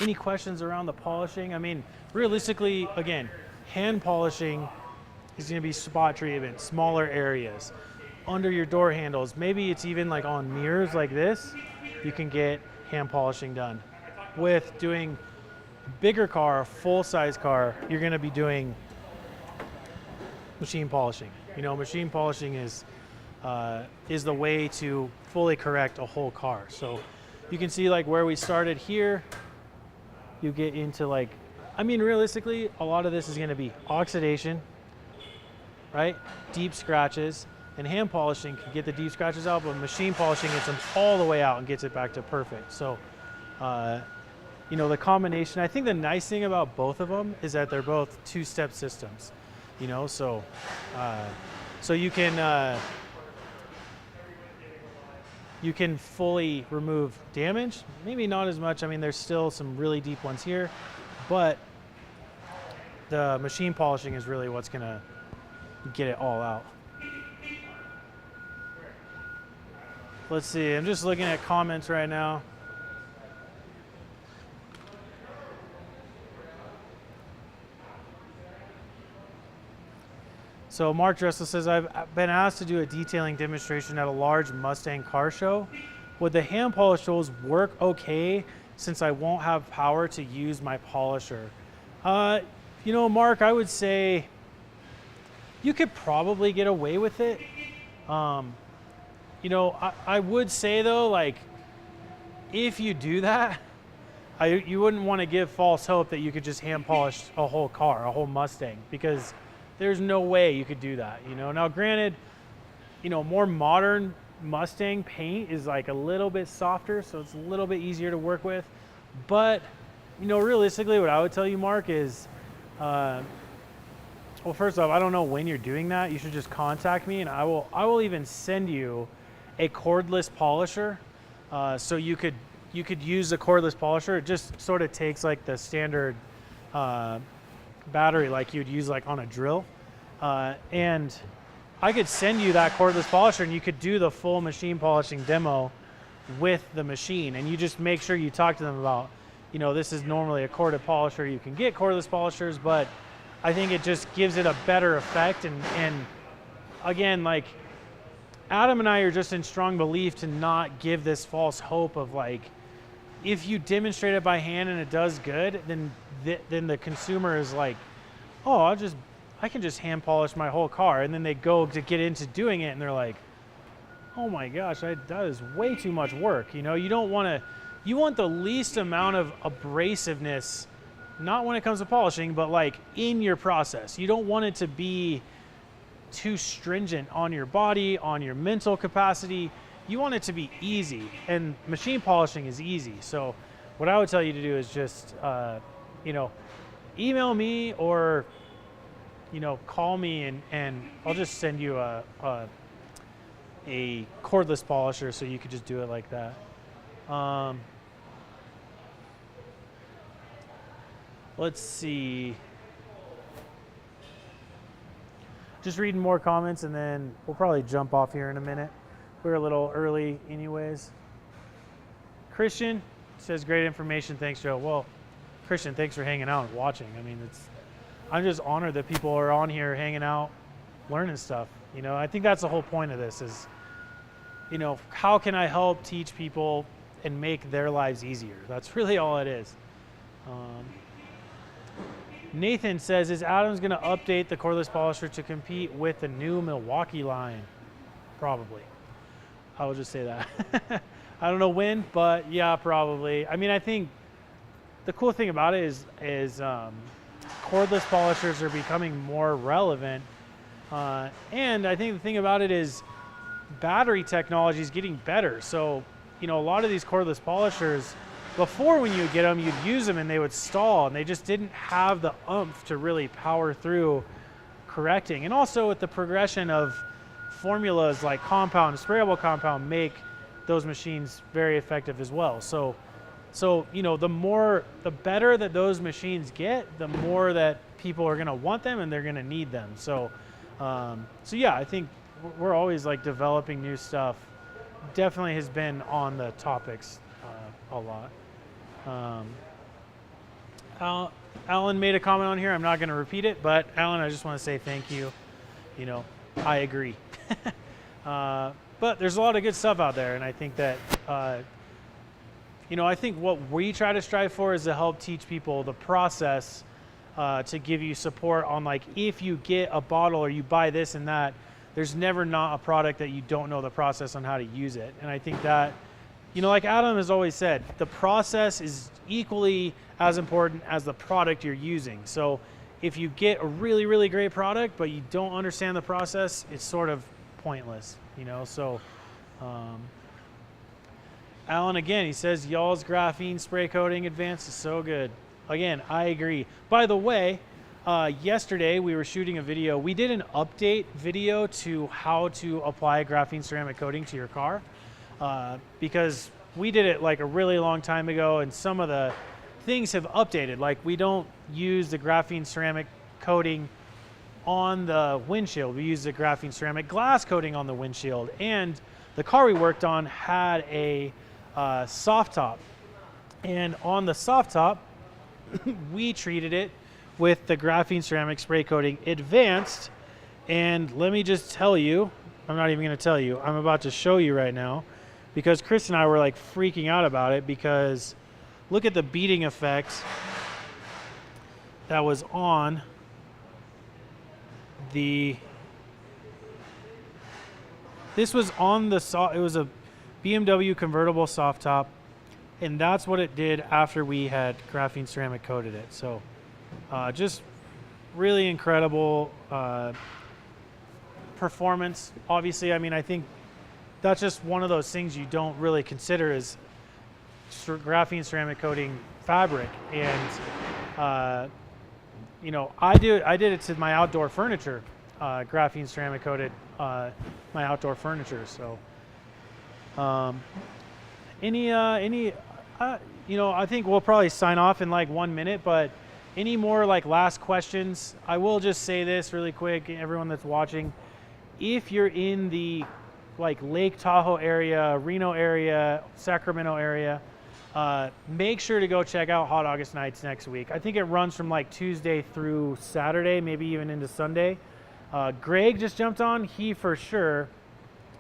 any questions around the polishing? I mean, realistically, again, hand polishing is going to be spot treatment, smaller areas, under your door handles. Maybe it's even like on mirrors like this, you can get hand polishing done. With doing bigger car, full-size car, you're going to be doing machine polishing. You know, machine polishing is the way to fully correct a whole car. So you can see like where we started here, you get into like, I mean, realistically, a lot of this is going to be oxidation, right? Deep scratches, and hand polishing can get the deep scratches out, but machine polishing gets them all the way out and gets it back to perfect. So, you know, the combination, I think the nice thing about both of them is that they're both two-step systems, you know, so you can fully remove damage, maybe not as much. I mean, there's still some really deep ones here, but the machine polishing is really what's gonna get it all out. Let's see, I'm just looking at comments right now. So Mark Dressel says, I've been asked to do a detailing demonstration at a large Mustang car show. Would the hand polish tools work okay since I won't have power to use my polisher? You know, Mark, I would say you could probably get away with it. You know, I would say though, like, if you do that, you wouldn't want to give false hope that you could just hand polish a whole car, a whole Mustang, because there's no way you could do that, you know. Now, granted, you know, more modern Mustang paint is like a little bit softer, so it's a little bit easier to work with. But, you know, realistically, what I would tell you, Mark, is, well, first off, I don't know when you're doing that. You should just contact me, and I will even send you a cordless polisher, so you could use the cordless polisher. It just sort of takes like the standard battery like you'd use like on a drill, and I could send you that cordless polisher and you could do the full machine polishing demo with the machine. And you just make sure you talk to them about, you know, this is normally a corded polisher. You can get cordless polishers, but I think it just gives it a better effect. And again, like, Adam and I are just in strong belief to not give this false hope of like, if you demonstrate it by hand and it does good, then the consumer is like, oh, I can just hand polish my whole car. And then they go to get into doing it and they're like, oh my gosh, that is way too much work. You know, you want the least amount of abrasiveness, not when it comes to polishing, but like in your process. You don't want it to be too stringent on your body, on your mental capacity. You want it to be easy, and machine polishing is easy. So what I would tell you to do is just, you know, email me or, you know, call me and I'll just send you a cordless polisher so you could just do it like that. Let's see. Just reading more comments and then we'll probably jump off here in a minute. We're a little early anyways. Christian says, great information. Thanks, Joe. Well, Christian, thanks for hanging out and watching. I mean, I'm just honored that people are on here hanging out, learning stuff. You know, I think that's the whole point of this is, you know, how can I help teach people and make their lives easier? That's really all it is. Nathan says, is Adams going to update the cordless polisher to compete with the new Milwaukee line? Probably. I will just say that. I don't know when, but yeah, probably. I mean, I think the cool thing about it is cordless polishers are becoming more relevant, and I think the thing about it is battery technology is getting better. So, you know, a lot of these cordless polishers, before when you would get them, you'd use them and they would stall, and they just didn't have the oomph to really power through correcting. And also with the progression of formulas like compound, sprayable compound, make those machines very effective as well. So you know, the better that those machines get, the more that people are going to want them and they're going to need them. So yeah, I think we're always like developing new stuff. Definitely has been on the topics a lot. Alan made a comment on here. I'm not going to repeat it, but Alan, I just want to say thank you. You know, I agree. But there's a lot of good stuff out there, and I think that you know, I think what we try to strive for is to help teach people the process, to give you support on, like, if you get a bottle or you buy this and that, there's never not a product that you don't know the process on how to use it. And I think that, you know, like Adam has always said, the process is equally as important as the product you're using. So if you get a really, really great product, but you don't understand the process, it's sort of pointless, you know? So, Alan, again, he says, y'all's graphene spray coating advance is so good. Again, I agree. By the way, yesterday we were shooting a video. We did an update video to how to apply graphene ceramic coating to your car, because we did it like a really long time ago, and some of the things have updated. Like, we don't use the graphene ceramic coating on the windshield. We use the graphene ceramic glass coating on the windshield. And the car we worked on had a soft top, and on the soft top we treated it with the graphene ceramic spray coating advanced. And let me just tell you, I'm not even going to tell you, I'm about to show you right now, because Chris and I were like freaking out about it, because look at the beating effect that was on the, this was on the, it was a BMW convertible soft top, and that's what it did after we had graphene ceramic coated it. So just really incredible performance. Obviously, I mean, I think that's just one of those things you don't really consider as graphene ceramic coating fabric. And you know, I did it to my outdoor furniture, graphene ceramic coated my outdoor furniture. So you know, I think we'll probably sign off in like 1 minute, but any more like last questions? I will just say this really quick, everyone that's watching, if you're in the like Lake Tahoe area, Reno area, Sacramento area, make sure to go check out Hot August Nights next week. I think it runs from like Tuesday through Saturday, maybe even into Sunday. Greg just jumped on. He for sure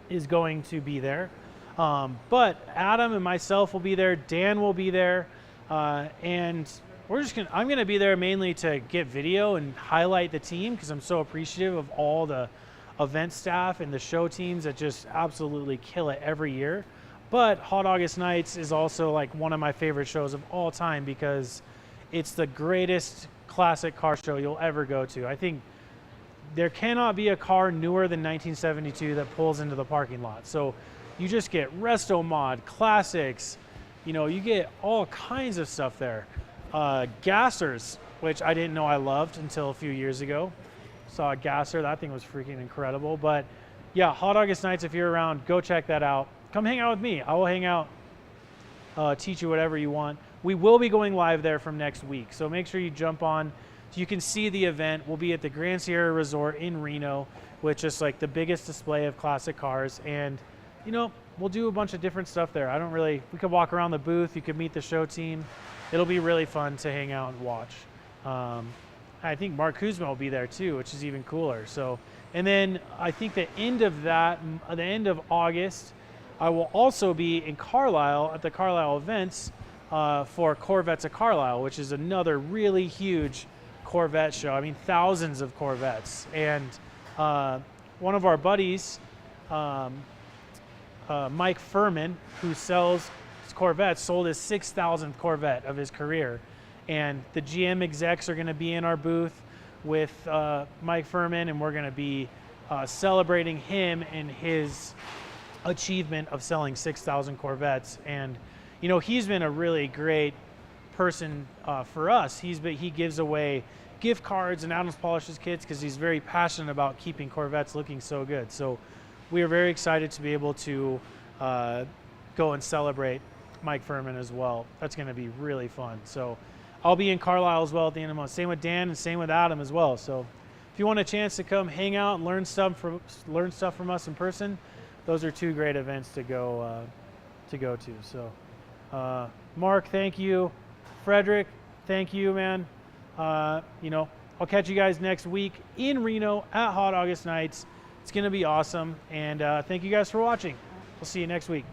is going to be there. But Adam and myself will be there. Dan will be there. And I'm going to be there mainly to get video and highlight the team, because I'm so appreciative of all the event staff and the show teams that just absolutely kill it every year. But Hot August Nights is also like one of my favorite shows of all time, because it's the greatest classic car show you'll ever go to. I think there cannot be a car newer than 1972 that pulls into the parking lot. So you just get resto mod, classics, you know, you get all kinds of stuff there. Gassers, which I didn't know I loved until a few years ago. Saw a gasser, that thing was freaking incredible. But yeah, Hot August Nights, if you're around, go check that out. Come hang out with me. I will hang out, teach you whatever you want. We will be going live there from next week, so make sure you jump on so you can see the event. We'll be at the Grand Sierra Resort in Reno, which is like the biggest display of classic cars. And you know, we'll do a bunch of different stuff there. We could walk around the booth, you could meet the show team. It'll be really fun to hang out and watch. I think Mark Kuzma will be there too, which is even cooler. So, and then I think the end of August, I will also be in Carlisle at the Carlisle events for Corvettes of Carlisle, which is another really huge Corvette show. I mean, thousands of Corvettes. And one of our buddies, Mike Furman, who sells Corvettes, sold his 6,000th Corvette of his career. And the GM execs are going to be in our booth with Mike Furman, and we're going to be celebrating him and his achievement of selling 6,000 Corvettes. And you know, he's been a really great person for us. He gives away gift cards and Adams Polishes kits because he's very passionate about keeping Corvettes looking so good. So we are very excited to be able to go and celebrate Mike Furman as well. That's going to be really fun. So I'll be in Carlisle as well at the end of the month. Same with Dan and same with Adam as well. So if you want a chance to come hang out and learn stuff from us in person, those are two great events to go to. So Mark, thank you. Frederick, thank you, man. You know, I'll catch you guys next week in Reno at Hot August Nights. It's going to be awesome. And thank you guys for watching. We'll see you next week.